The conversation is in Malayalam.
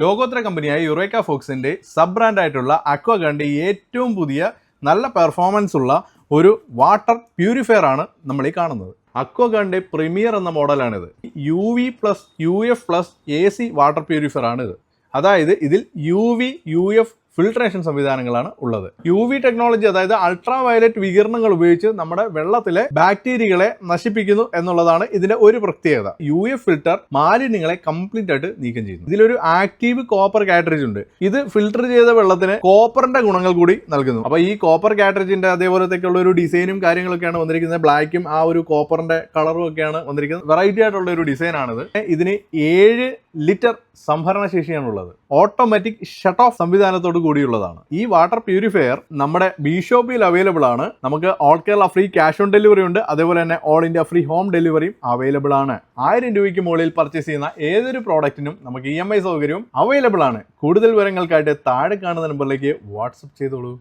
ലോകോത്തര കമ്പനിയായ യുറേക്ക ഫോക്സിൻ്റെ സബ് ബ്രാൻഡായിട്ടുള്ള അക്വാഗാർഡിൻ്റെ ഏറ്റവും പുതിയ നല്ല പെർഫോമൻസ് ഉള്ള ഒരു വാട്ടർ പ്യൂരിഫയർ ആണ് നമ്മൾ ഈ കാണുന്നത്. അക്വാഗാർഡിൻ്റെ പ്രീമിയർ എന്ന മോഡലാണിത്. UV plus UF plus AC water purifier ആണിത്. അതായത് ഇതിൽ UV UF ഫിൽട്രേഷൻ സംവിധാനങ്ങളാണ് ഉള്ളത്. UV ടെക്നോളജി, അതായത് അൾട്രാ വയലറ്റ് വികിരണങ്ങൾ ഉപയോഗിച്ച് നമ്മുടെ വെള്ളത്തിലെ ബാക്ടീരിയകളെ നശിപ്പിക്കുന്നു എന്നുള്ളതാണ് ഇതിന്റെ ഒരു പ്രത്യേകത. UF ഫിൽട്ടർ മാലിന്യങ്ങളെ കംപ്ലീറ്റ് ആയിട്ട് നീക്കം ചെയ്യുന്നു. ഇതിലൊരു ആക്റ്റീവ് കോപ്പർ കാറ്ററിജ് ഉണ്ട്. ഇത് ഫിൽട്ടർ ചെയ്ത വെള്ളത്തിന് കോപ്പറിന്റെ ഗുണങ്ങൾ കൂടി നൽകുന്നു. അപ്പൊ ഈ കോപ്പർ കാറ്ററിജിന്റെ അതേപോലത്തേക്കുള്ള ഒരു ഡിസൈനും കാര്യങ്ങളൊക്കെയാണ് വന്നിരിക്കുന്നത്. ബ്ലാക്കും ആ ഒരു കോപ്പറിന്റെ കളറും ഒക്കെയാണ് വന്നിരിക്കുന്നത്. വെറൈറ്റി ആയിട്ടുള്ള ഒരു ഡിസൈൻ ആണിത്. ഇതിന് 7 ലിറ്റർ സംഭരണ ശേഷിയാണുള്ളത്. ഓട്ടോമാറ്റിക് ഷട്ട് ഓഫ് സംവിധാനത്തോട് കൂടിയുള്ളതാണ്. ഈ വാട്ടർ പ്യൂരിഫയർ നമ്മുടെ ബിഷോപ്പിൽ അവൈലബിൾ ആണ്. നമുക്ക് all Kerala free cash on delivery ഉണ്ട്. അതേപോലെ തന്നെ ഓൾ ഇന്ത്യ ഫ്രീ ഹോം ഡെലിവറിയും അവൈലബിൾ ആണ്. 1000 രൂപയ്ക്ക് മുകളിൽ പർച്ചേസ് ചെയ്യുന്ന ഏതൊരു പ്രോഡക്റ്റിനും നമുക്ക് EMI സൗകര്യവും അവൈലബിൾ ആണ്. കൂടുതൽ വിവരങ്ങൾക്കായിട്ട് താഴെ കാണുന്ന നമ്പറിലേക്ക് വാട്സപ്പ് ചെയ്തോളൂ.